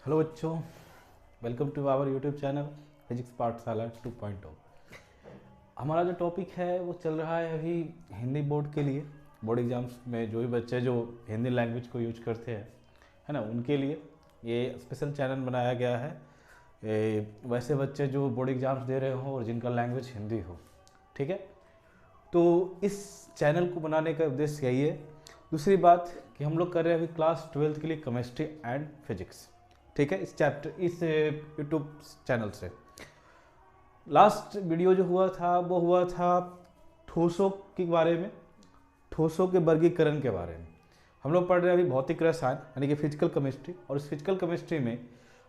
Hello बच्चों, welcome to our YouTube channel physics Pathshala 2.0। हमारा जो टॉपिक है वो चल रहा है अभी हिंदी बोर्ड के लिए। बोर्ड एग्जाम्स में जो भी बच्चे जो हिंदी लैंग्वेज को यूज करते हैं, है ना, उनके लिए ये स्पेशल चैनल बनाया गया है। वैसे बच्चे जो बोर्ड एग्जाम्स दे रहे हो और जिनका लैंग्वेज हिंदी हो, ठीक है। तो इस चैनल को बनाने का उद्देश्य यही है। दूसरी बात कि हम लोग कर रहे हैं अभी क्लास 12th के लिए केमिस्ट्री एंड फिजिक्स, ठीक है, इस यूट्यूब चैनल से। लास्ट वीडियो जो हुआ था वो हुआ था ठोसों के बारे में, ठोसों के वर्गीकरण के बारे में। हम लोग पढ़ रहे हैं अभी भौतिक रसायन यानी कि फिजिकल केमिस्ट्री, और इस फिजिकल केमिस्ट्री में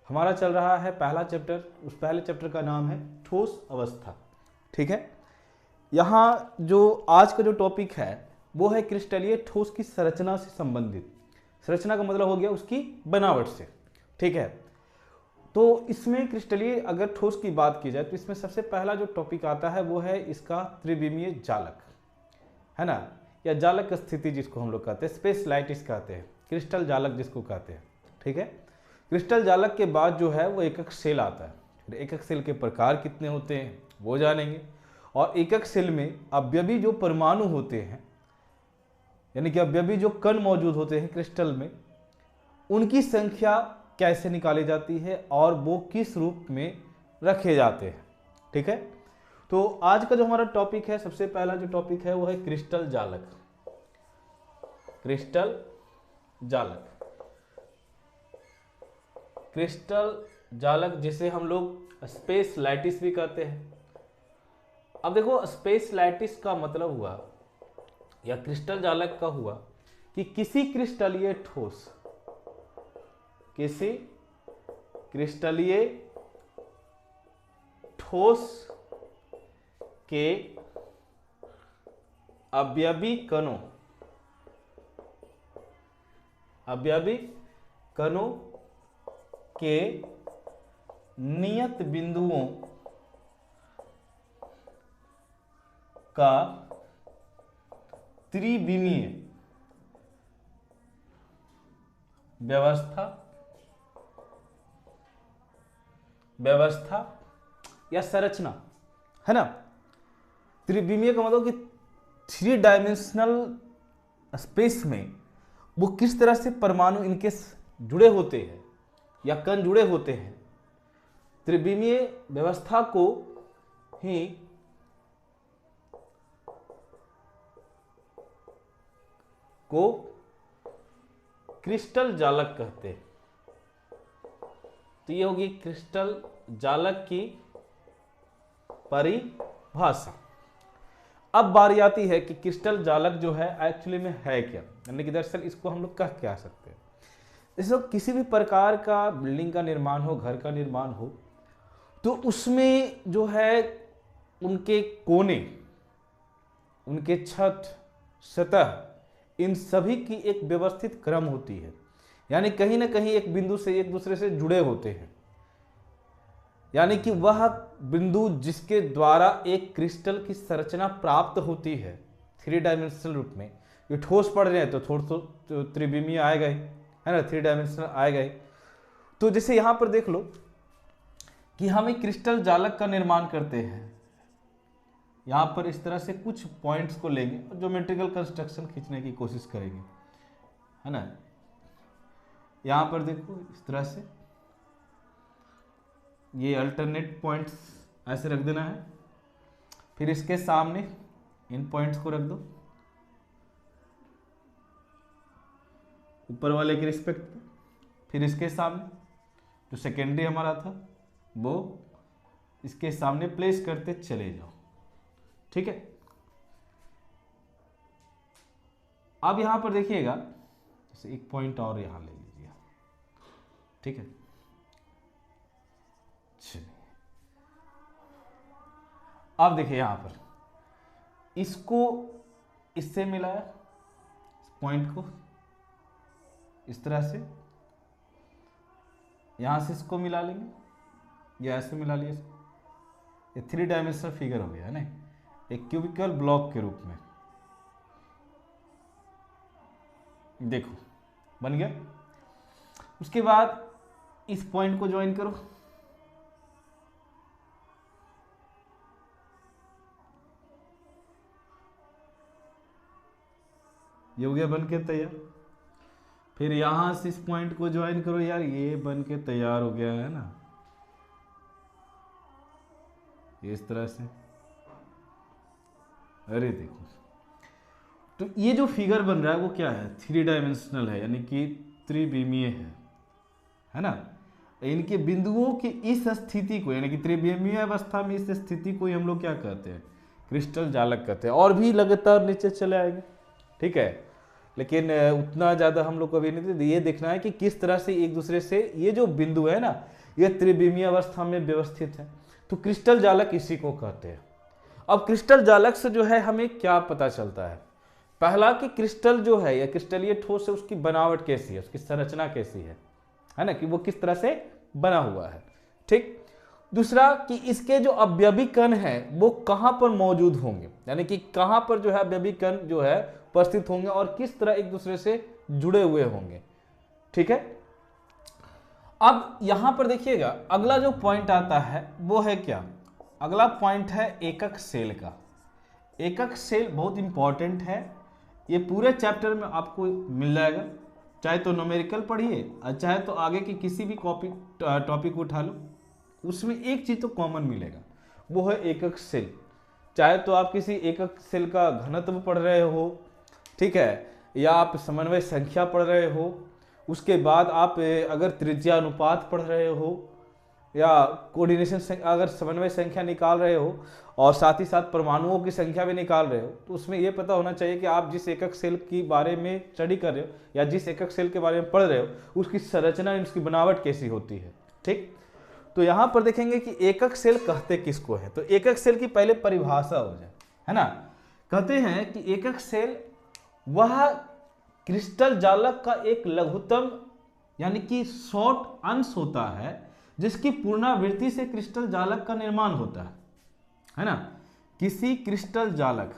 हमारा चल रहा है पहला चैप्टर। उस पहले चैप्टर का नाम है ठोस अवस्था, ठीक है। यहाँ जो आज का जो टॉपिक है वो है क्रिस्टलीय ठोस की संरचना से संबंधित। संरचना का मतलब हो गया उसकी बनावट से, ठीक है। तो इसमें क्रिस्टलीय अगर ठोस की बात की जाए तो इसमें सबसे पहला जो टॉपिक आता है वो है इसका त्रिविमीय जालक, है ना, या जालक स्थिति जिसको हम लोग कहते हैं, स्पेस लाइटिस कहते हैं, क्रिस्टल जालक जिसको कहते हैं, ठीक है। क्रिस्टल जालक के बाद जो है वो एकक सेल आता है। फिर एकक सेल के प्रकार कितने होते हैं वो जानेंगे, और एकक सेल में अवयवी जो परमाणु होते हैं यानी कि अवयवी जो कण मौजूद होते हैं क्रिस्टल में, उनकी संख्या कैसे निकाली जाती है और वो किस रूप में रखे जाते हैं, ठीक है। तो आज का जो हमारा टॉपिक है, सबसे पहला जो टॉपिक है वो है क्रिस्टल जालक। क्रिस्टल जालक, क्रिस्टल जालक जिसे हम लोग स्पेस लाइटिस भी कहते हैं। अब देखो, स्पेस लाइटिस का मतलब हुआ या क्रिस्टल जालक का हुआ कि किसी क्रिस्टलीय ठोस, किसी क्रिस्टलीय ठोस के अवयवी कणों, अवयवी कणों के नियत बिंदुओं का त्रिविमीय व्यवस्था या संरचना, है ना। त्रिविमीय का मतलब कि 3 डायमेंशनल स्पेस में वो किस तरह से परमाणु इनके जुड़े होते हैं या कण जुड़े होते हैं। त्रिविमीय व्यवस्था को ही क्रिस्टल जालक कहते हैं। तो ये होगी क्रिस्टल जालक की परिभाषा। अब बारी आती है कि क्रिस्टल जालक जो है एक्चुअली में है क्या, यानी कि दरअसल इसको हम लोग कह क्या सकते हैं। जैसे किसी भी प्रकार का बिल्डिंग का निर्माण हो, घर का निर्माण हो, तो उसमें जो है उनके कोने, उनके छत, सतह, इन सभी की एक व्यवस्थित क्रम होती है, यानी कहीं ना कहीं एक बिंदु से एक दूसरे से जुड़े होते हैं। यानी कि वह बिंदु जिसके द्वारा एक क्रिस्टल की संरचना प्राप्त होती है 3 डायमेंशनल रूप में। ये ठोस पढ़ रहे हैं तो थोड़ा तो त्रिविमीय आएगा ही, है ना, 3 डायमेंशनल आएगा ही। तो जैसे यहां पर देख लो कि हम एक क्रिस्टल जालक का निर्माण करते हैं। यहां पर इस तरह से कुछ पॉइंट्स को लेंगे और ज्योमेट्रिकल कंस्ट्रक्शन खींचने की कोशिश करेंगे, है ना। यहां पर देखो इस तरह से ये अल्टरनेट पॉइंट्स ऐसे रख देना है। फिर इसके सामने इन पॉइंट्स को रख दो ऊपर वाले के रिस्पेक्ट पे। फिर इसके सामने जो सेकेंडरी हमारा था वो इसके सामने प्लेस करते चले जाओ, ठीक है। अब यहां पर देखिएगा, जैसे एक पॉइंट और यहां ले लीजिए, ठीक है। अब देखिए यहां पर इसको इससे मिलाया, इस पॉइंट को इस तरह से, यहां से इसको मिला लेंगे या ऐसे मिला लिया। ये 3 डायमेंशनल फिगर हो गया है ना, एक क्यूबिकल ब्लॉक के रूप में। देखो बन गया। उसके बाद इस पॉइंट को ज्वाइन करो, ये हो गया बन के तैयार। फिर यहां से इस पॉइंट को ज्वाइन करो यार, ये बन के तैयार हो गया है ना, ये इस तरह से। अरे देखो, तो ये जो फिगर बन रहा है वो क्या है, 3 डायमेंशनल है, यानी कि त्रिविमीय है ना। इनके बिंदुओं की इस स्थिति को, यानी कि त्रिविमीय अवस्था में इस स्थिति को ही हम लोग क्या कहते हैं, क्रिस्टल जालक कहते हैं। और भी लगातार नीचे चले आएंगे, ठीक है, लेकिन उतना ज़्यादा हम लोग को अभी नहीं, ये देखना है कि किस तरह से एक दूसरे से ये जो बिंदु है ना, ये त्रिविमीय अवस्था में व्यवस्थित है, तो क्रिस्टल जालक इसी को कहते हैं। अब क्रिस्टल जालक से जो है हमें क्या पता चलता है, पहला कि क्रिस्टल जो है या क्रिस्टलीय ठोस है, उसकी बनावट कैसी है, उसकी संरचना कैसी है ना, कि वो किस तरह से बना हुआ है, ठीक। दूसरा कि इसके जो अवयवी कण है वो कहाँ पर मौजूद होंगे, यानी कि कहाँ पर जो है अवयवी कण जो है उपस्थित होंगे और किस तरह एक दूसरे से जुड़े हुए होंगे, ठीक है। अब यहां पर देखिएगा अगला जो पॉइंट आता है वो है क्या, अगला पॉइंट है एकक सेल का। एकक सेल बहुत इंपॉर्टेंट है, ये पूरे चैप्टर में आपको मिल जाएगा, चाहे तो न्यूमेरिकल पढ़िए और चाहे तो आगे की किसी भी टॉपिक उठा लो, उसमें एक चीज तो कॉमन मिलेगा, वो है एकक सेल। चाहे तो आप किसी एकक सेल का घनत्व पढ़ रहे हो, ठीक है, या आप समन्वय संख्या पढ़ रहे हो, उसके बाद आप अगर त्रिज्या अनुपात पढ़ रहे हो, या कोऑर्डिनेशन अगर समन्वय संख्या निकाल रहे हो और साथ ही साथ परमाणुओं की संख्या भी निकाल रहे हो, तो उसमें यह पता होना चाहिए कि आप जिस एकक सेल के बारे में स्टडी कर रहे हो या जिस एकक सेल के बारे में पढ़ रहे हो उसकी संरचना, उसकी बनावट कैसी होती है, ठीक। तो यहां पर देखेंगे कि एकक सेल कहते किसको है, तो एकक सेल की पहले परिभाषा हो जाए, है ना। कहते हैं कि एकक सेल वह क्रिस्टल जालक का एक लघुत्तम यानी कि शॉर्ट अंश होता है जिसकी पुनरावृत्ति से क्रिस्टल जालक का निर्माण होता है ना। किसी क्रिस्टल जालक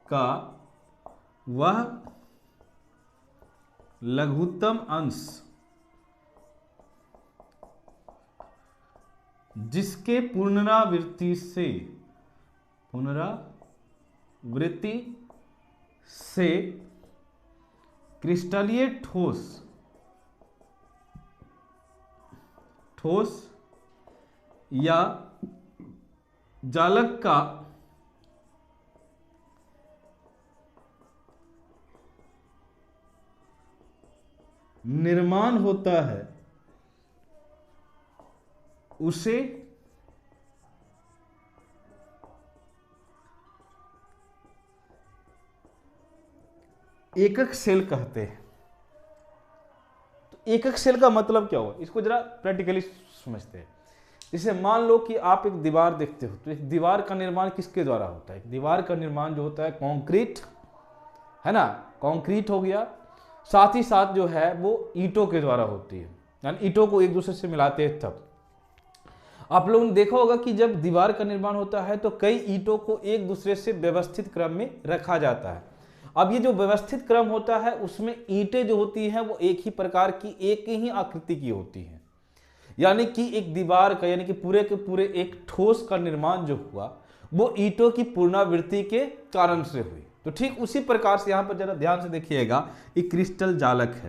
का वह लघुत्तम अंश जिसके पुनरावृत्ति से क्रिस्टलीय ठोस या जालक का निर्माण होता है, उसे एकक सेल कहते हैं। तो एकक सेल का मतलब क्या हुआ, इसको जरा प्रैक्टिकली समझते हैं। जैसे मान लो कि आप एक दीवार देखते हो, तो एक दीवार का निर्माण किसके द्वारा होता है, दीवार का निर्माण जो होता है कंक्रीट, है ना, कंक्रीट हो गया, साथ ही साथ जो है वो ईंटों के द्वारा होती है, यानी ईंटों को एक दूसरे से मिलाते हैं। तब आप लोगों ने देखा होगा कि जब दीवार का निर्माण होता है तो कई ईंटों को एक दूसरे से व्यवस्थित क्रम में रखा जाता है। अब ये जो व्यवस्थित क्रम होता है उसमें ईंटें जो होती हैं वो एक ही प्रकार की, एक ही आकृति की होती हैं, यानी कि एक दीवार का यानी कि पूरे के पूरे एक ठोस का निर्माण जो हुआ वो ईंटों की पुनरावृत्ति के कारण से हुई। तो ठीक उसी प्रकार से यहाँ पर जरा ध्यान से देखिएगा, एक क्रिस्टल जालक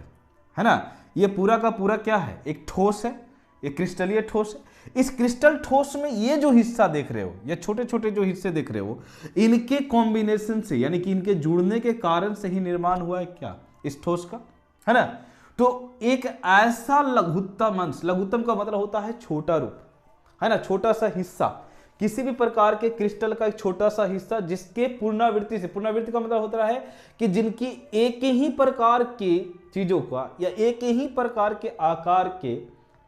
है ना, ये पूरा का पूरा क्या है, एक ठोस है, एक क्रिस्टलीय ठोस है। इस क्रिस्टल ठोस में ये जो हिस्सा देख रहे हो, ये छोटे छोटे जो हिस्से देख रहे हो, इनके कॉम्बिनेशन से यानी कि इनके जुड़ने के कारण से ही निर्माण हुआ है क्या, इस ठोस का, है ना। तो एक ऐसा लघुत्तम अंश, लघुत्तम का मतलब होता है छोटा रूप, है ना, छोटा सा हिस्सा, किसी भी प्रकार के क्रिस्टल का एक छोटा सा हिस्सा जिसके पुनरावृत्ति से, पुनरावृत्ति का मतलब होता है कि जिनकी एक ही प्रकार की चीजों का या एक ही प्रकार के आकार के,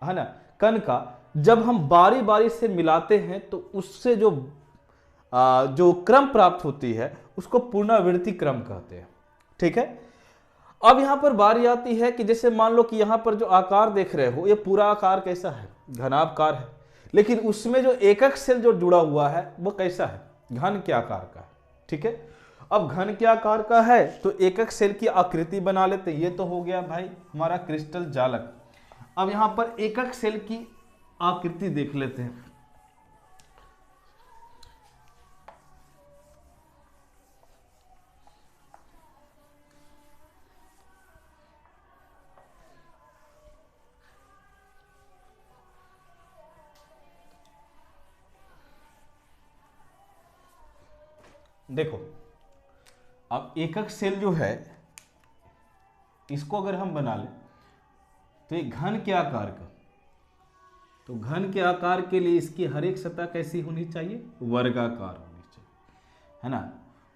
है ना, कण का जब हम बारी बारी से मिलाते हैं तो उससे जो क्रम प्राप्त होती है उसको पुनरावृत्ति क्रम कहते हैं, ठीक है। अब यहां पर बारी आती है कि जैसे मान लो कि यहां पर जो आकार देख रहे हो ये पूरा आकार कैसा है, घनाकार है, लेकिन उसमें जो एकक सेल जो जुड़ा हुआ है वो कैसा है, घन के आकार का है, ठीक है। अब घन के आकार का है तो एकक सेल की आकृति बना लेते हैं। ये तो हो गया भाई हमारा क्रिस्टल जालक। अब यहां पर एकक सेल की आकृति देख लेते हैं। देखो अब एकक सेल जो है इसको अगर हम बना लें तो ये घन के आकार का, तो घन के आकार के लिए इसकी हर एक सतह कैसी होनी चाहिए? वर्गाकार होनी चाहिए, है ना।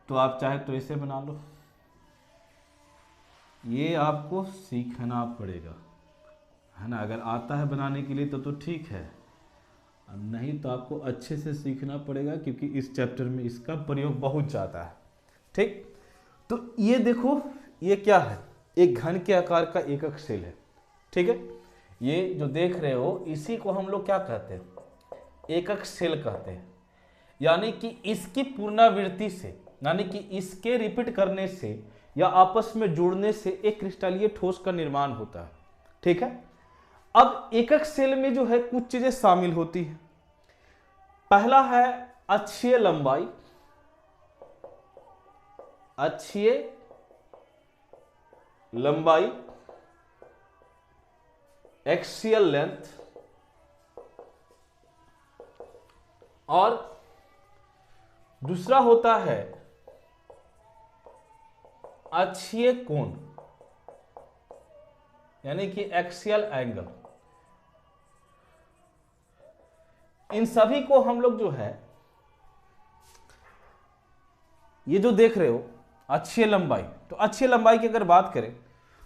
तो आप चाहे तो इसे बना लो, ये आपको सीखना पड़ेगा, है ना। अगर आता है बनाने के लिए तो ठीक है, नहीं तो आपको अच्छे से सीखना पड़ेगा क्योंकि इस चैप्टर में इसका प्रयोग बहुत ज़्यादा है। ठीक, तो ये देखो ये क्या है? एक घन के आकार का एकक सेल है। ठीक है, ये जो देख रहे हो इसी को हम लोग क्या कहते हैं? एकक सेल कहते हैं। यानी कि इसकी पुनरावृत्ति से, यानी कि इसके रिपीट करने से या आपस में जुड़ने से एक क्रिस्टलीय ठोस का निर्माण होता है। ठीक है, अब एकक सेल में जो है कुछ चीजें शामिल होती हैं। पहला है अक्षीय लंबाई, अक्षीय लंबाई, एक्सियल लेंथ, और दूसरा होता है अक्षीय कोण, यानी कि एक्सियल एंगल। इन सभी को हम लोग जो है ये जो देख रहे हो अक्षीय लंबाई, तो अक्षीय लंबाई की अगर बात करें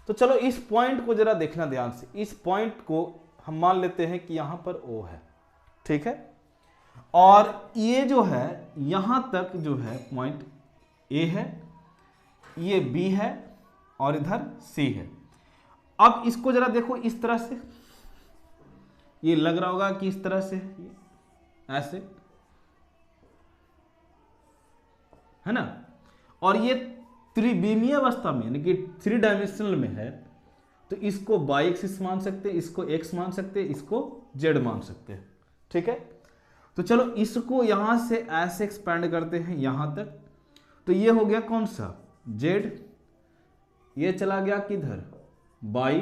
तो चलो इस पॉइंट को जरा देखना ध्यान से। इस पॉइंट को हम मान लेते हैं कि यहां पर O है। ठीक है, और ये जो है यहां तक जो है पॉइंट A है, ये B है और इधर C है। अब इसको जरा देखो इस तरह से, ये लग रहा होगा कि इस तरह से ऐसे, है ना। और ये त्रिविमीय अवस्था में यानी कि 3 डायमेंशनल में है, तो इसको y एक्सिस मान सकते हैं, इसको x मान सकते हैं, इसको z मान सकते हैं। ठीक है, तो चलो इसको यहां से ऐसे एक्सपेंड करते हैं यहां तक, तो ये हो गया कौन सा? z, ये चला गया किधर? y,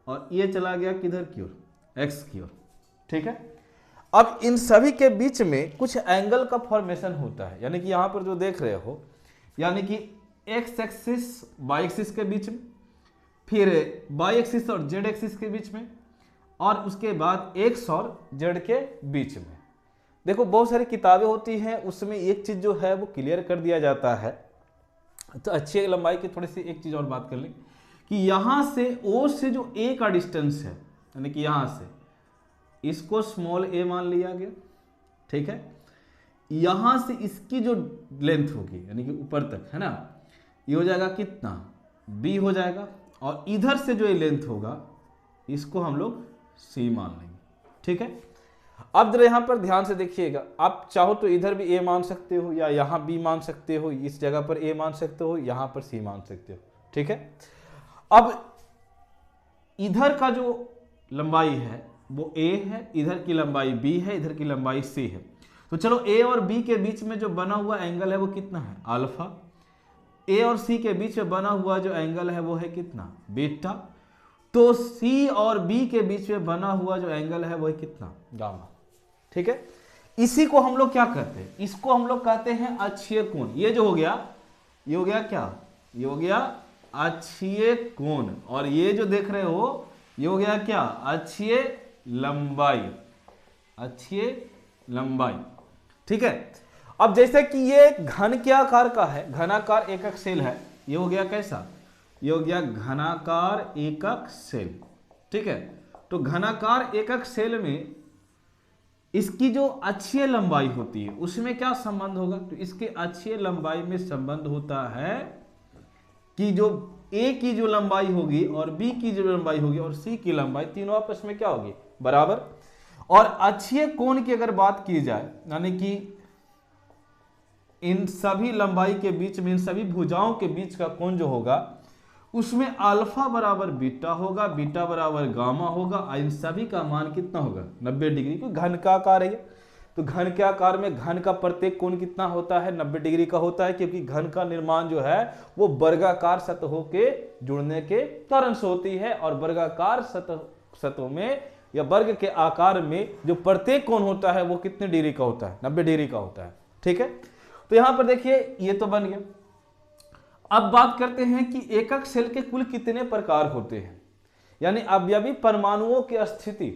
और ये चला गया किधर की ओर? x की ओर। ठीक है, अब इन सभी के बीच में कुछ एंगल का फॉर्मेशन होता है, यानी कि यहां पर जो देख रहे हो, यानी कि x एक्सिस y एक्सिस के बीच में, फिर y एक्सिस और z एक्सिस के बीच में, और उसके बाद x और z के बीच में। देखो बहुत सारी किताबें होती हैं, उसमें एक चीज जो है वो क्लियर कर दिया जाता है। तो अच्छी लंबाई की थोड़ी सी एक चीज और बात कर लें कि यहां से O से जो A का डिस्टेंस है, यानी कि यहां से इसको स्मॉल a मान लिया गया। ठीक है, यहां से इसकी जो लेंथ होगी यानी कि ऊपर तक, है ना, ये हो जाएगा कितना? b हो जाएगा, और इधर से जो ये लेंथ होगा इसको हम लोग c मान लेंगे। ठीक है, अब जरा यहां पर ध्यान से देखिएगा, आप चाहो तो इधर भी a मान सकते हो, या यहां b मान सकते हो, इस जगह पर a मान सकते हो, यहां पर c मान सकते हो। ठीक है, अब इधर का जो लंबाई है वो a है, इधर की लंबाई b है, इधर की लंबाई c है। तो चलो a और b के बीच में जो बना हुआ एंगल है वो कितना है? अल्फा। a और c के बीच में बना हुआ जो एंगल है वो है कितना? बीटा। तो c और b के बीच में बना हुआ जो एंगल है वो है कितना? गामा। ठीक है, इसी को हम लोग क्या कहते हैं? इसको हम लोग कहते हैं अक्षीय कोण। ये जो हो गया, ये हो गया क्या? ये हो गया अक्षीय कोण, और ये जो देख रहे हो ये हो गया क्या? अक्षीय लंबाई, अक्षीय लंबाई। ठीक है, अब जैसे कि ये घन के आकार का है, घनाकार एकक सेल है, ये हो गया कैसा? ये हो गया घनाकार एकक सेल। ठीक है, तो घनाकार एकक सेल में इसकी जो अक्षीय लंबाई होती है उसमें क्या संबंध होगा? तो इसके अक्षीय लंबाई में संबंध होता है कि जो A की जो लंबाई होगी और B की जो लंबाई होगी और C की लंबाई, तीनों आपस में क्या होगी? बराबर। और अक्षीय कोण की अगर बात की जाए, यानी कि इन सभी लंबाई के बीच में, इन सभी भुजाओं के बीच का कोण जो होगा उसमें अल्फा बराबर बीटा होगा, बीटा बराबर गामा होगा, और इन सभी का मान कितना होगा 90 डिग्री। क्योंकि घन का आकार है, तो घन के आकार में घन का प्रत्येक कोण कितना होता है 90 डिग्री का होता है, क्योंकि घन का निर्माण जो है वो वर्गाकार सतहों के जुड़ने के कारण से होती है, और वर्गाकार सतहों में या वर्ग के आकार में जो प्रत्येक कोण होता है वो कितने डिग्री का होता है 90 डिग्री का होता है। ठीक है, तो यहां पर देखिए ये तो बन गया। अब बात करते हैं कि एकक सेल के कुल कितने प्रकार होते हैं, यानी अवयवी परमाणुओं की स्थिति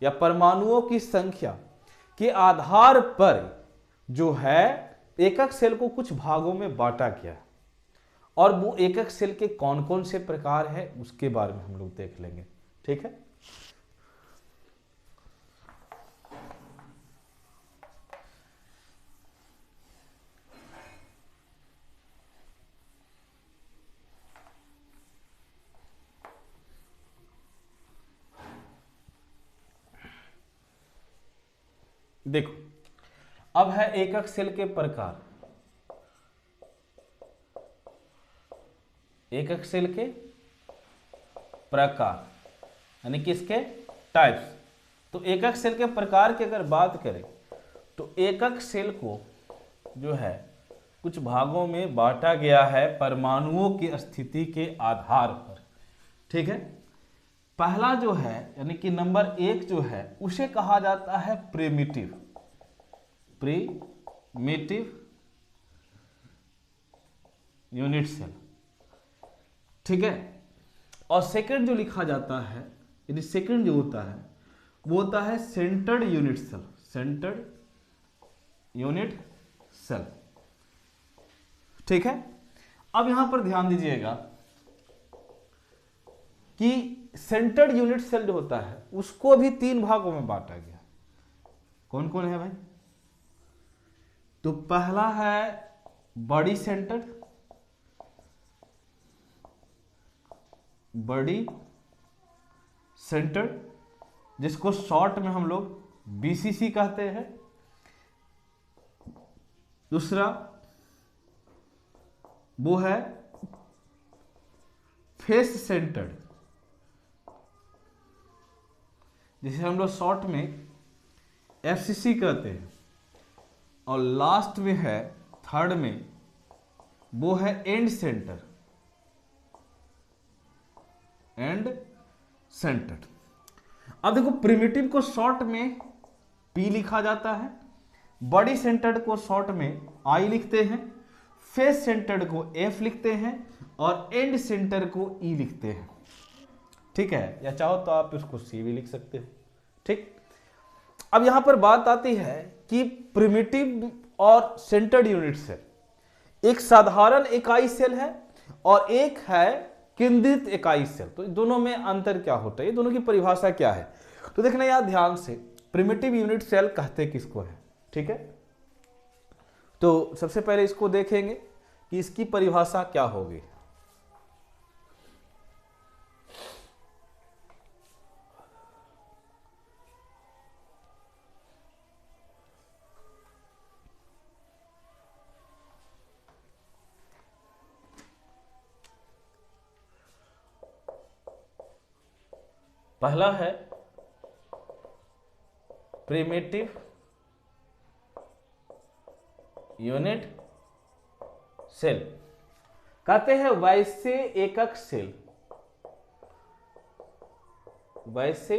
या परमाणुओं की संख्या के आधार पर जो है एकक सेल को कुछ भागों में बांटा गया, और वो एकक सेल के कौन कौन से प्रकार है उसके बारे में हम लोग देख लेंगे। ठीक है, देखो अब है एकक सेल के प्रकार, एकक सेल के प्रकार यानी किसके टाइप्स। तो एकक सेल के प्रकार की अगर बात करें तो एकक सेल को जो है कुछ भागों में बांटा गया है परमाणुओं की स्थिति के आधार पर। ठीक है, पहला जो है यानी कि नंबर 1 जो है उसे कहा जाता है प्रिमिटिव यूनिट सेल। ठीक है, और सेकंड जो लिखा जाता है यानी सेकंड जो होता है वो होता है centred unit cell, centred unit cell. ठीक है, अब यहां पर ध्यान दीजिएगा कि सेंटर्ड यूनिट सेल जो होता है उसको भी 3 भागों में बांटा गया। कौन कौन है भाई? तो पहला है बॉडी सेंटर्ड, बॉडी सेंटर्ड जिसको शॉर्ट में हम लोग बीसीसी कहते हैं। दूसरा वो है फेस सेंटर्ड जिसे हम लोग शॉर्ट में एफसीसी कहते हैं। और लास्ट में है थर्ड में वो है एंड सेंटर, एंड सेंटर्ड। अब देखो प्रिमिटिव को शॉर्ट में पी लिखा जाता है, बॉडी सेंटर्ड को शॉर्ट में आई लिखते हैं, फेस सेंटर्ड को एफ लिखते हैं और एंड सेंटर को ई लिखते हैं। ठीक है, या चाहो तो आप इसको सी भी लिख सकते हो। ठीक, अब यहां पर बात आती है कि प्रिमिटिव और सेंटर्ड यूनिट सेल एक साधारण इकाई सेल है और एक है केंद्रित इकाई सेल। तो दोनों में अंतर क्या होता है, ये दोनों की परिभाषा क्या है? तो देखना यार ध्यान से, प्रिमिटिव यूनिट सेल कहते किसको है। ठीक है, तो सबसे पहले इसको देखेंगे कि इसकी परिभाषा क्या होगी। पहला है प्रिमिटिव यूनिट सेल, कहते हैं वैसे एकक सेल, वैसे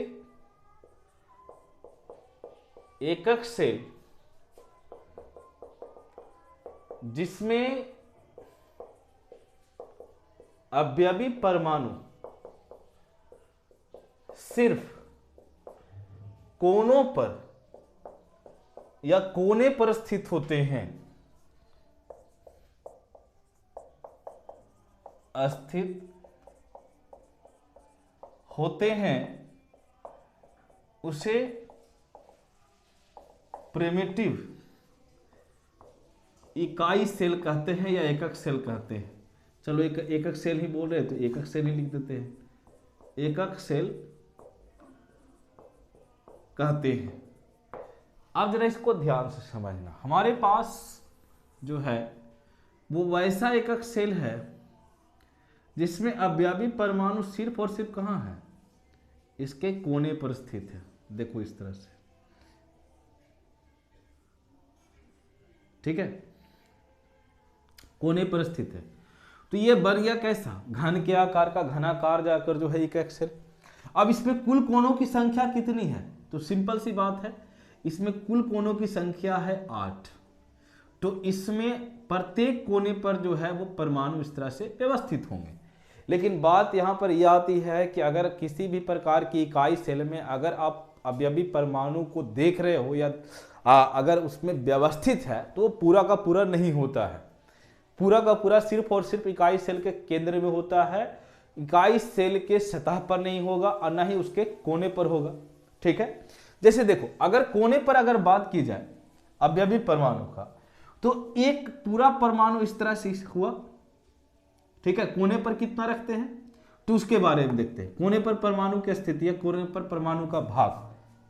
एकक सेल जिसमें अवयवी परमाणु सिर्फ कोनों पर या कोने पर स्थित होते हैं, उसे प्रिमिटिव इकाई सेल कहते हैं या एकक सेल कहते हैं। चलो एक एकक सेल ही बोल रहे हैं तो एकक सेल ही लिख देते हैं, एकक सेल कहते हैं। अब जरा इसको ध्यान से समझना, हमारे पास जो है वो वैसा एकक सेल है जिसमें अवयवी परमाणु सिर्फ और सिर्फ कहाँ है, इसके कोने पर स्थित है। देखो इस तरह से, ठीक है, कोने पर स्थित है। तो ये बन गया कैसा, घन के आकार का घनाकार जाकर जो है एकक सेल। अब इसमें कुल कोनों की संख्या कितनी है, तो सिंपल सी बात है, इसमें कुल कोनों की संख्या है 8। तो इसमें प्रत्येक कोने पर जो है वो परमाणु इस तरह से व्यवस्थित होंगे। लेकिन बात यहाँ पर यह आती है कि अगर किसी भी प्रकार की इकाई सेल में अगर आप अवयवी परमाणु को देख रहे हो या अगर उसमें व्यवस्थित है तो वो पूरा का पूरा नहीं होता है। पूरा का पूरा सिर्फ और सिर्फ इकाई सेल के केंद्र में होता है, इकाई सेल के सतह पर नहीं होगा और न ही उसके कोने पर होगा। ठीक है, जैसे देखो अगर कोने पर अगर बात की जाए अवयवी परमाणु का, तो एक पूरा परमाणु इस तरह से हुआ, ठीक है, कोने पर कितना रखते हैं तो उसके बारे में देखते हैं। कोने पर परमाणु की स्थिति है, कोने पर परमाणु का भाग,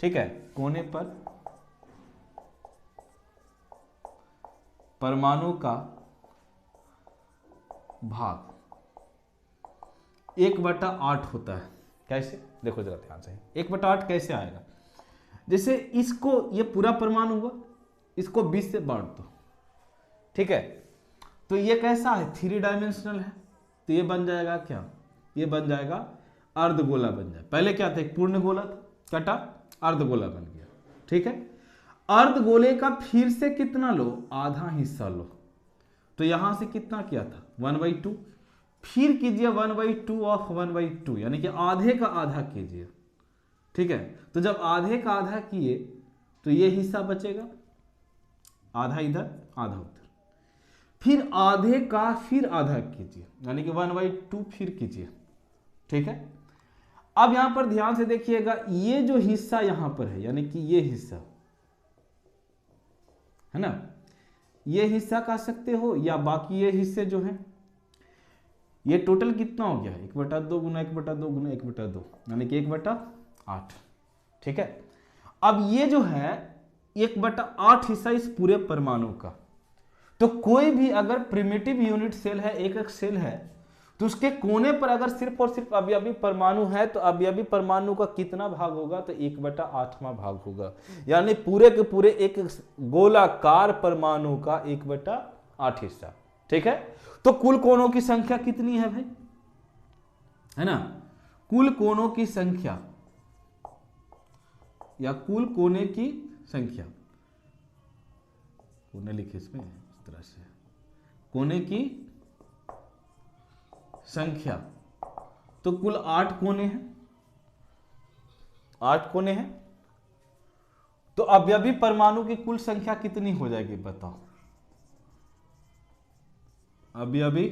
ठीक है, कोने पर परमाणु का भाग 1/8 होता है। कैसे, देखो जरा ध्यान से, 1/8 कैसे आएगा, जैसे इसको ये पूरा परमाणु हुआ, इसको 20 से बांट दो, ठीक है, तो ये कैसा है, 3 डायमेंशनल है, तो ये बन जाएगा क्या, ये बन जाएगा अर्धगोला बन जाए। पहले क्या था, एक पूर्ण गोला था, कटा अर्धगोला बन गया। ठीक है, अर्धगोले का फिर से कितना लो, आधा हिस्सा लो, तो यहां से कितना किया था 1/2, फिर कीजिए 1/2 ऑफ 1/2, यानी कि आधे का आधा कीजिए। ठीक है, तो जब आधे का आधा किए तो ये हिस्सा बचेगा, आधा इधर आधा उधर, फिर आधे का फिर आधा कीजिए, यानी कि 1/2 फिर कीजिए। ठीक है, अब यहां पर ध्यान से देखिएगा, ये जो हिस्सा यहां पर है, यानी कि ये हिस्सा है ना, ये हिस्सा कह सकते हो, या बाकी ये हिस्से जो हैं, ये टोटल कितना हो गया, 1/2 गुना 1/2 गुना 1/2, यानी कि 1/8। ठीक है, अब ये जो है 1/8 हिस्सा इस पूरे परमाणु का, तो कोई भी अगर प्रिमिटिव यूनिट सेल है, एकक सेल है, तो उसके कोने पर अगर सिर्फ और सिर्फ अवयवी परमाणु है, तो अवयवी परमाणु का कितना भाग होगा, तो 1/8वां भाग होगा, यानी पूरे के पूरे एक गोलाकार परमाणु का 1/8 हिस्सा। ठीक है, तो कुल कोनों की संख्या कितनी है भाई, है ना, कुल कोनों की संख्या या कुल कोने की संख्या, कोने लिखे इसमें इस तरह से, कोने की संख्या, तो कुल 8 कोने हैं, 8 कोने हैं, तो अवयवी परमाणु की कुल संख्या कितनी हो जाएगी बताओ, अवयवी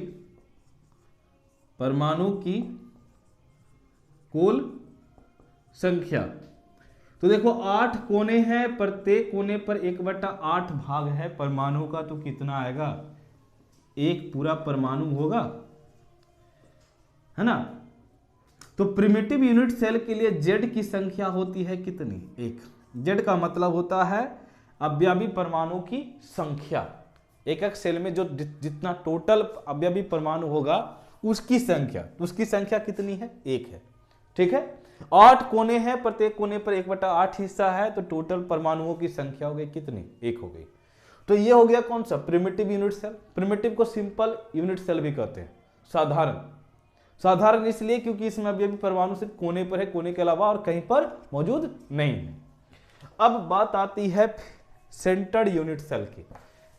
परमाणु की कुल संख्या, तो देखो 8 कोने हैं, प्रत्येक कोने पर 1/8 भाग है परमाणु का, तो कितना आएगा, एक पूरा परमाणु होगा, है ना। तो प्रिमिटिव यूनिट सेल के लिए जेड की संख्या होती है कितनी, 1। जेड का मतलब होता है अवयवी परमाणु की संख्या, एकक सेल में जो जितना टोटल अवयवी परमाणु होगा उसकी संख्या, तो उसकी संख्या कितनी है, 1 है। ठीक है, 8 कोने हैं, प्रत्येक कोने पर 1/8 हिस्सा है, तो टोटल परमाणुओं की संख्या हो गई कितनी, 1 हो गई। तो ये हो गया कौन सा, प्रिमिटिव यूनिट सेल। प्रिमिटिव को सिंपल यूनिट सेल भी कहते हैं, साधारण। साधारण इसलिए क्योंकि इसमें अवयवी परमाणु सिर्फ कोने पर है, कोने के अलावा और कहीं पर मौजूद नहीं है। अब बात आती है सेंटर्ड यूनिट सेल की,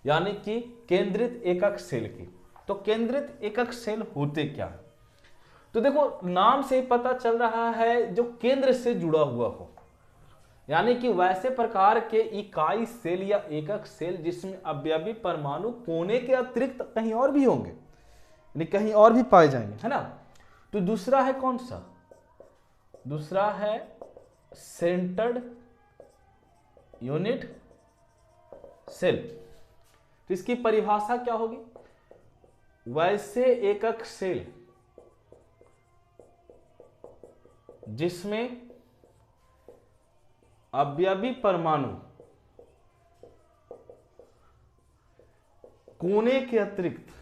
यानी कि केंद्रित एकक सेल की। तो केंद्रित एकक सेल होते क्या है, तो देखो नाम से पता चल रहा है जो केंद्र से जुड़ा हुआ हो, यानी कि वैसे प्रकार के इकाई सेल या एकक सेल जिसमें अवयवी परमाणु कोने के अतिरिक्त कहीं और भी होंगे, यानी कहीं और भी पाए जाएंगे, है ना। तो दूसरा है कौन सा, दूसरा है सेंटर्ड यूनिट सेल। तो इसकी परिभाषा क्या होगी, वैसे एकक सेल जिसमें अवयवी परमाणु कोने के अतिरिक्त,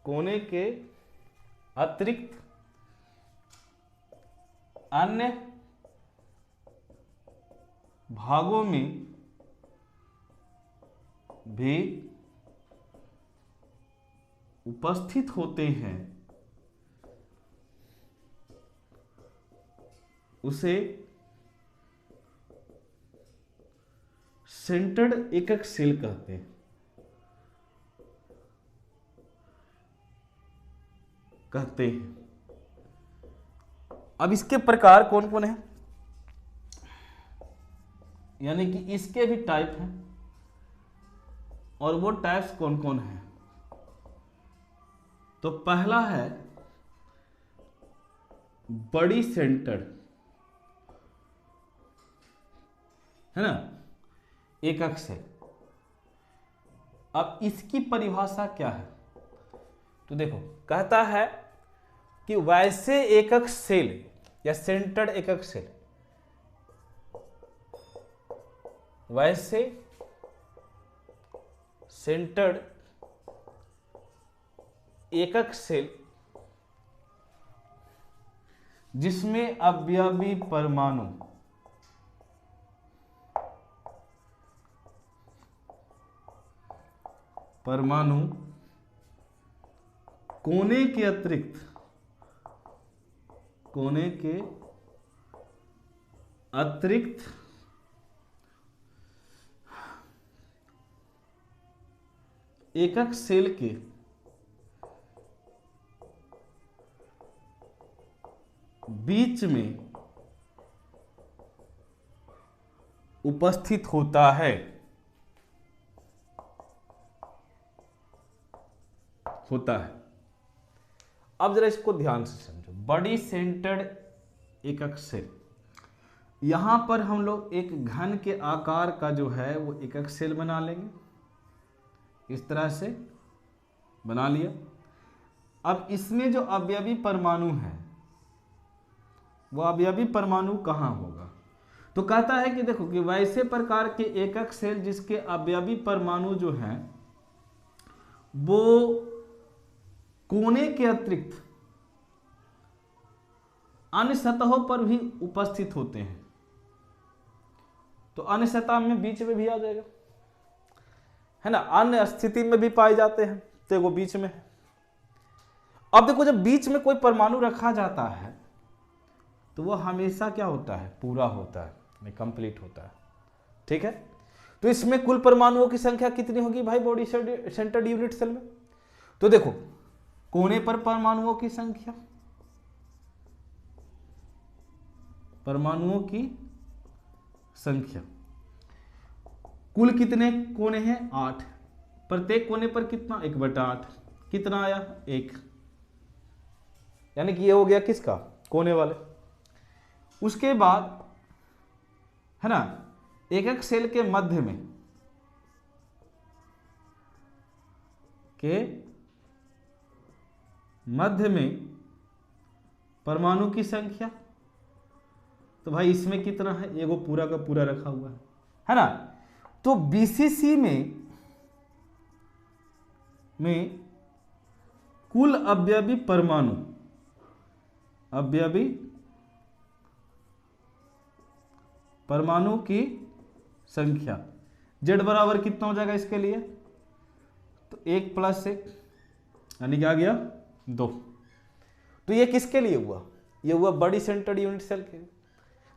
कोने के अतिरिक्त अन्य भागों में भी उपस्थित होते हैं, उसे सेंटर्ड एकक सेल कहते हैं। अब इसके प्रकार कौन कौन है, यानी कि इसके भी टाइप हैं, और वो टाइप्स कौन कौन हैं। तो पहला है बड़ी सेंटर्ड, है ना, एकक सेल। अब इसकी परिभाषा क्या है, तो देखो कहता है कि वैसे एकक सेल या सेंटर्ड एकक सेल, वैसे सेंटर्ड एकक सेल जिसमें अवयवी परमाणु कोने के अतिरिक्त एकक सेल के बीच में उपस्थित होता है, अब जरा इसको ध्यान से समझो। बड़ी सेंटर्ड एकक सेल, यहां पर हम लोग एक घन के आकार का जो है वो एकक सेल बना लेंगे, इस तरह से बना लिया। अब इसमें जो अवयवी परमाणु है वो अवयवी परमाणु कहाँ होगा, तो कहता है कि देखो कि वैसे प्रकार के एकक सेल जिसके अवयवी परमाणु जो हैं वो कोने के अतिरिक्त अन्य सतहों पर भी उपस्थित होते हैं। तो अन्य सतह में बीच में भी आ जाएगा, है ना, अन्य स्थिति में भी पाए जाते हैं, तो वो बीच में है। अब देखो जब बीच में कोई परमाणु रखा जाता है तो वो हमेशा क्या होता है, पूरा होता है, कंप्लीट होता है, ठीक है। तो इसमें कुल परमाणुओं की संख्या कितनी होगी भाई बॉडी सेंटर्ड यूनिट सेल में, तो देखो कोने पर परमाणुओं की संख्या, कुल कितने कोने हैं, 8, प्रत्येक कोने पर कितना, 1/8, कितना आया, 1, यानी कि ये हो गया किसका, कोने वाले। उसके बाद है ना एकक सेल के मध्य में परमाणु की संख्या, तो भाई इसमें कितना है, ये वो पूरा का पूरा रखा हुआ है ना। तो बीसीसी में कुल अवयवी परमाणु की संख्या Z बराबर कितना हो जाएगा इसके लिए, तो 1 + 1 यानी क्या आ गया, 2। तो ये किसके लिए हुआ, ये हुआ बड़ी सेंटर्ड यूनिट सेल के।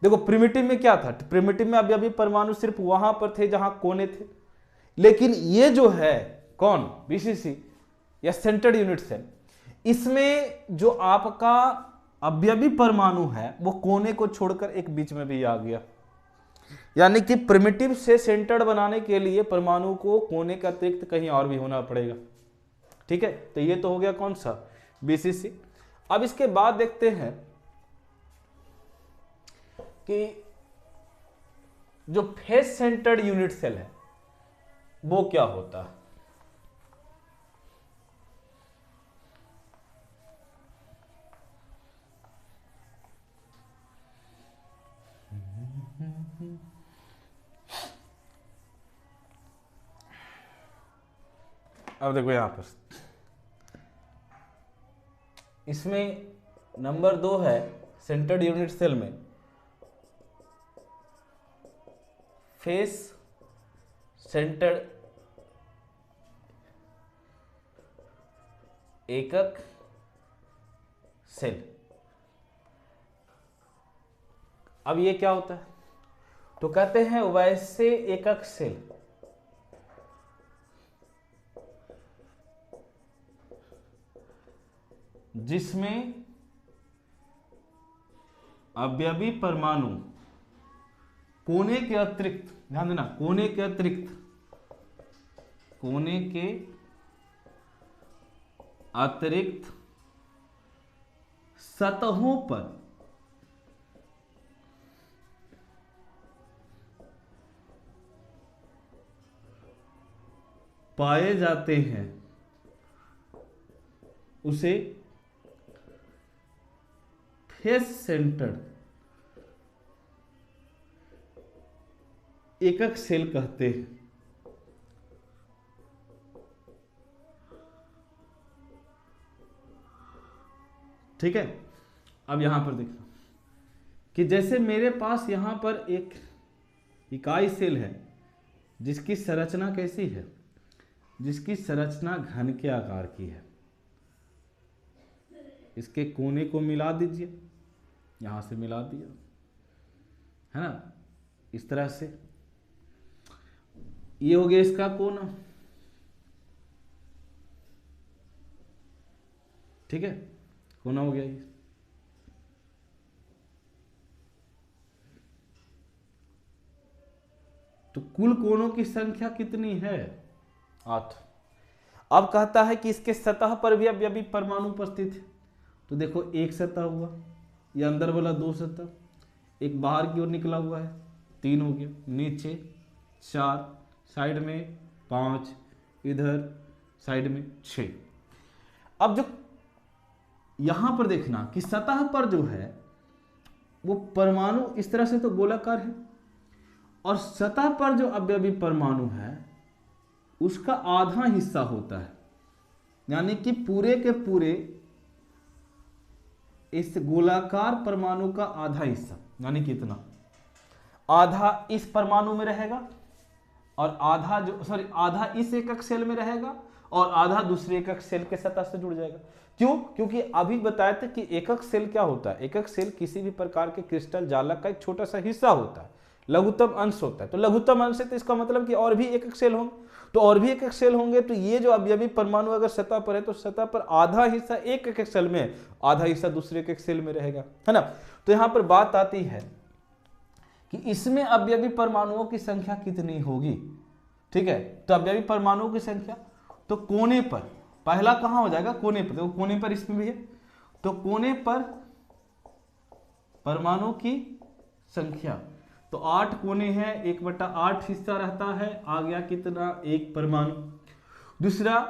देखो प्रिमिटिव में क्या था, प्रिमिटिव में अभी परमाणु सिर्फ वहां पर थे जहां कोने थे, लेकिन ये जो है कौन, बीसीसी या सेंटर्ड यूनिट सेल, इसमें जो आपका अवयवी परमाणु है वो कोने को छोड़कर एक बीच में भी आ गया, यानी कि प्रिमिटिव से सेंटर्ड बनाने के लिए परमाणु को कोने के अतिरिक्त कहीं और भी होना पड़ेगा, ठीक है। तो ये तो हो गया कौन सा, बीसीसी। अब इसके बाद देखते हैं कि जो फेस सेंटर्ड यूनिट सेल है वो क्या होता है। अब देखो यहां पर इसमें नंबर 2 है सेंटर्ड यूनिट सेल में फेस सेंटर्ड एकक सेल। अब ये क्या होता है, तो कहते हैं वैसे एकक सेल जिसमें अवयवी परमाणु कोने के अतिरिक्त, ध्यान देना, कोने के अतिरिक्त सतहों पर पाए जाते हैं उसे फेस सेंटर्ड एकक सेल कहते हैं। ठीक है, अब यहां पर देखना कि जैसे मेरे पास यहां पर एक इकाई सेल है जिसकी संरचना कैसी है, जिसकी संरचना घन के आकार की है। इसके कोने को मिला दीजिए, यहां से मिला दिया, है ना, इस तरह से। ये हो गया इसका कोना, ठीक है, कोना हो गया ये। तो कुल कोनों की संख्या कितनी है? 8। अब कहता है कि इसके सतह पर भी अवयवी परमाणु उपस्थित है। तो देखो एक सतह हुआ, ये अंदर वाला 2 सतह, एक बाहर की ओर निकला हुआ है 3 हो गया, नीचे 4, साइड में 5, इधर साइड में 6। अब जो यहां पर देखना कि सतह पर जो है वो परमाणु इस तरह से तो गोलाकार है, और सतह पर जो अवयवी परमाणु है उसका आधा हिस्सा होता है, यानी कि पूरे के पूरे इस गोलाकार परमाणु का आधा हिस्सा, यानी कितना, आधा इस परमाणु में रहेगा और आधा इस एकक सेल में रहेगा और आधा दूसरे एकक सेल के सतह से जुड़ जाएगा। क्यों? क्योंकि अभी बताया था कि एकक सेल क्या होता है। एकक सेल किसी भी प्रकार के क्रिस्टल जालक का एक छोटा सा हिस्सा होता है, लघुत्तम अंश होता है। तो लघुत्तम अंश है तो इसका मतलब कि और भी एकक सेल होंगे, तो और भी एकक सेल होंगे। तो ये जो अवयवी परमाणु अगर सतह पर है तो सतह पर आधा हिस्सा एक एकक सेल में है, आधा हिस्सा दूसरे एकक सेल में रहेगा, है ना। तो यहां पर बात आती है कि इसमें अवयवी परमाणुओं की संख्या कितनी होगी। ठीक है, तो अवयवी परमाणुओं की संख्या, तो कोने पर पहला कहां हो जाएगा, कोने पर। देखो कोने पर इसमें भी है, तो कोने पर परमाणु की संख्या, तो 8 कोने हैं, 1/8 हिस्सा रहता है, आ गया कितना, 1 परमाणु। दूसरा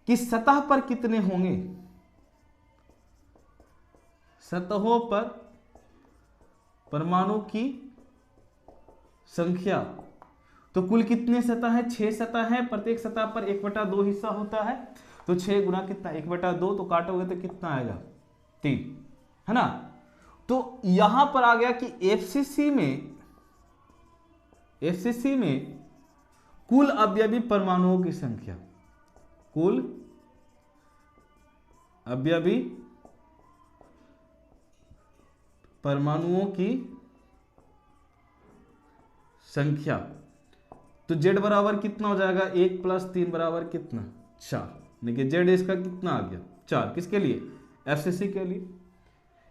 कि सतह पर कितने होंगे, सतहों पर परमाणु की संख्या, तो कुल कितने सतह है, 6 सतह है, प्रत्येक सतह पर 1/2 हिस्सा होता है। तो 6 गुना कितना, 1/2, तो काटोगे तो कितना आएगा, 3, है ना। तो यहां पर आ गया कि एफसीसी में कुल अवयवी परमाणुओं की संख्या, कुल अवयवी परमाणुओं की संख्या, तो z बराबर कितना हो जाएगा, 1 + 3 बराबर कितना, 4। देखिए z इसका कितना आ गया, 4। किसके लिए, एफसीसी के लिए।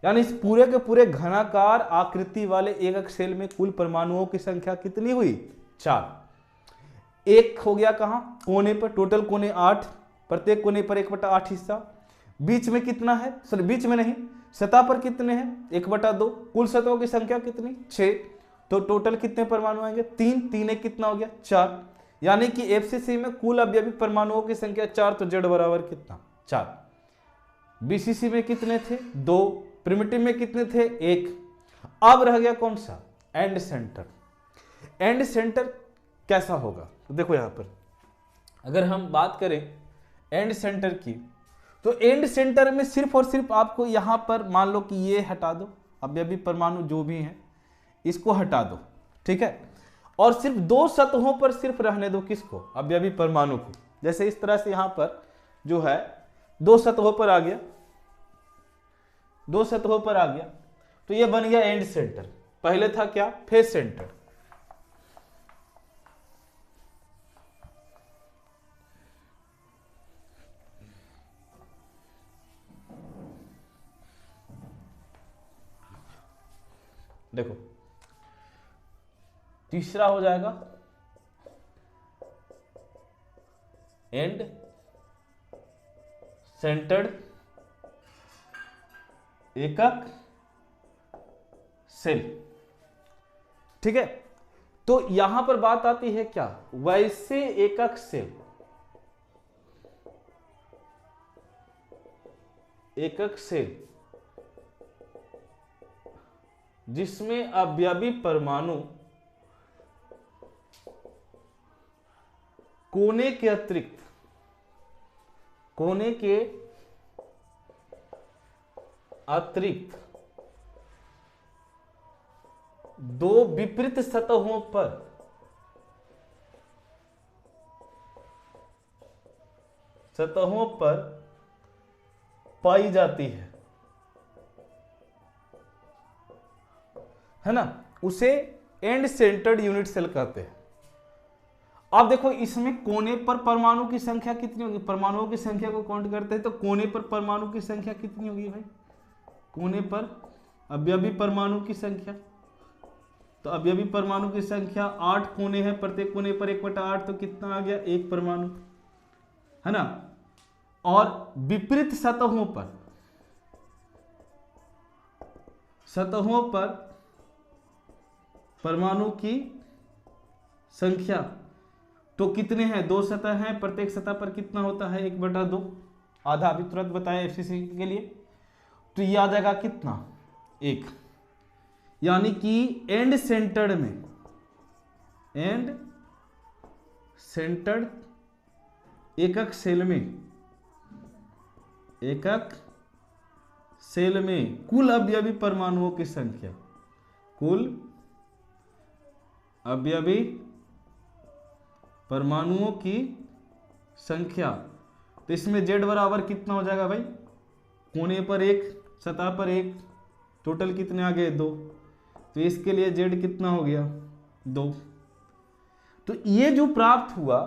यानी इस पूरे के पूरे घनाकार आकृति वाले एकक सेल में कुल परमाणुओं की संख्या कितनी हुई, 4। एक हो गया कहां, कोने पर, टोटल कोने 8, प्रत्येक कोने पर 1/8 हिस्सा। बीच में कितना है, सॉरी बीच में नहीं, सतह पर कितने हैं, 1/2। कुल सतहों की संख्या कितनी, 6। तो टोटल कितने परमाणु आएंगे, 3, 3 एक कितना हो गया, 4। यानी कि एफसीसी में कुल अवयवी परमाणुओं की संख्या 4, तो z बराबर कितना, 4। बीसीसी में कितने थे, 2। प्रिमिटिव में कितने थे, 1। अब रह गया कौन सा, एंड सेंटर। एंड सेंटर कैसा होगा, तो देखो यहां पर अगर हम बात करें एंड सेंटर की। तो एंड सेंटर में सिर्फ और सिर्फ आपको यहां पर मान लो कि ये हटा दो, अवयवी परमाणु जो भी हैं इसको हटा दो, ठीक है, और सिर्फ दो सतहों पर सिर्फ रहने दो, किसको, अवयवी परमाणु को। जैसे इस तरह से यहां पर जो है दो सतहों पर आ गया, दो सतहों पर आ गया, तो ये बन गया एंड सेंटर। पहले था क्या, फेस सेंटर। देखो तीसरा हो जाएगा एंड सेंटर्ड एकक सेल, ठीक है। तो यहां पर बात आती है क्या, वैसे एकक सेल, एकक सेल जिसमें अवयवी परमाणु कोने के अतिरिक्त, कोने के अतिरिक्त दो विपरीत सतहों पर पाई जाती है ना, उसे एंड सेंटर्ड यूनिट सेल कहते हैं। अब देखो इसमें कोने पर परमाणु की संख्या कितनी होगी, परमाणुओं की संख्या को काउंट करते हैं तो कोने पर परमाणु की संख्या कितनी होगी भाई, कोने पर अवयवी परमाणु की संख्या, तो अवयवी परमाणु की संख्या 8 कोने हैं, प्रत्येक कोने पर 1/8, तो कितना आ गया, एक परमाणु, है ना। और विपरीत सतहों पर परमाणु की संख्या तो कितने हैं, दो सतह हैं, प्रत्येक सतह पर कितना होता है, 1/2, आधा अभी तुरंत बताया एफसीसी के लिए, तो ये आ जाएगा कितना, 1। यानी कि एंड सेंटर्ड में, एंड सेंटर्ड एकक सेल में कुल अवयवी परमाणुओं की संख्या, कुल अवयवी परमाणुओं की संख्या, तो इसमें z बराबर कितना हो जाएगा भाई, कोने पर 1, सतह पर 1, टोटल कितने आ गए, 2, तो इसके लिए z कितना हो गया, 2। तो ये जो प्राप्त हुआ,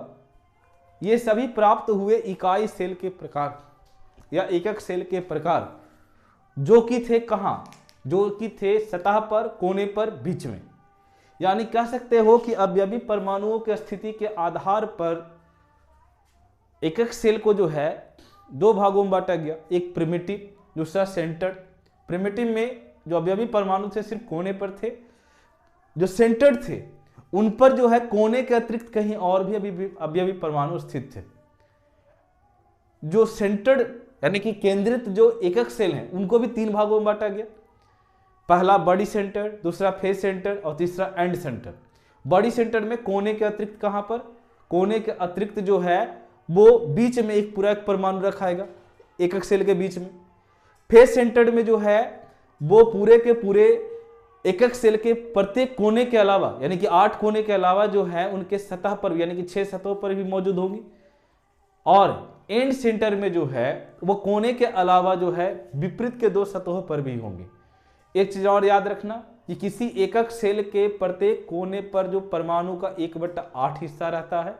ये सभी प्राप्त हुए इकाई सेल के प्रकार या एकक सेल के प्रकार, जो कि थे कहां, जो कि थे सतह पर, कोने पर, बीच में। यानी कह सकते हो कि अवयवी परमाणुओं की स्थिति के आधार पर एकक सेल को जो है दो भागों में बांटा गया, एक प्रिमिटिव, दूसरा सेंटर्ड। प्रिमिटिव में जो अवयवी परमाणु थे सिर्फ कोने पर थे, जो सेंटर्ड थे उन पर जो है कोने के अतिरिक्त कहीं और भी अवयवी परमाणु स्थित थे। जो सेंटर्ड यानी कि केंद्रित जो एकक सेल हैं उनको भी 3 भागों में बांटा गया, पहला बॉडी सेंटर, दूसरा फेस सेंटर और तीसरा एंड सेंटर। बॉडी सेंटर में कोने के अतिरिक्त कहां पर, कोने के अतिरिक्त जो है वो बीच में एक पूरा एक परमाणु रखाएगा एकक सेल के बीच में। फेस सेंटर में जो है वो पूरे के पूरे एकक सेल के प्रत्येक कोने के अलावा यानी कि 8 कोने के अलावा जो है उनके सतह पर यानी कि 6 सतहों पर भी मौजूद होंगी। और एंड सेंटर में जो है वो कोने के अलावा जो है विपरीत के 2 सतहों पर भी होंगी। एक चीज और याद रखना कि किसी एकक सेल के प्रत्येक कोने पर जो परमाणु का 1/8 हिस्सा रहता है,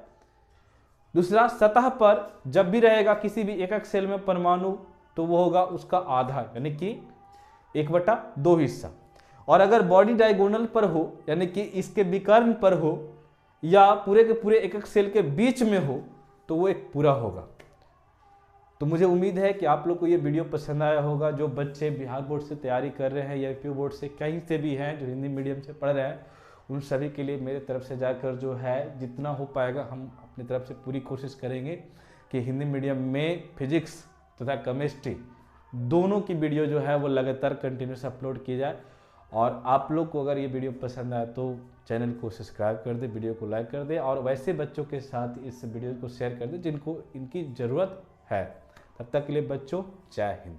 दूसरा सतह पर जब भी रहेगा किसी भी एकक सेल में परमाणु तो वो होगा उसका आधा यानी कि 1/2 हिस्सा। और अगर बॉडी डायगोनल पर हो यानी कि इसके विकर्ण पर हो या पूरे के पूरे एकक सेल के बीच में हो तो वो एक पूरा होगा। तो मुझे उम्मीद है कि आप लोग को ये वीडियो पसंद आया होगा। जो बच्चे बिहार बोर्ड से तैयारी कर रहे हैं या यूपी बोर्ड से कहीं से भी हैं जो हिंदी मीडियम से पढ़ रहे हैं, उन सभी के लिए मेरे तरफ से जाकर जो है जितना हो पाएगा हम अपनी तरफ से पूरी कोशिश करेंगे कि हिंदी मीडियम में फिजिक्स तथा केमिस्ट्री दोनों की वीडियो जो है वो लगातार कंटिन्यूस अपलोड की जाए। और आप लोग को अगर ये वीडियो पसंद आए तो चैनल को सब्सक्राइब कर दे, वीडियो को लाइक कर दे और वैसे बच्चों के साथ इस वीडियो को शेयर कर दे जिनको इनकी ज़रूरत है। तब तक के लिए बच्चों, जय हिंद।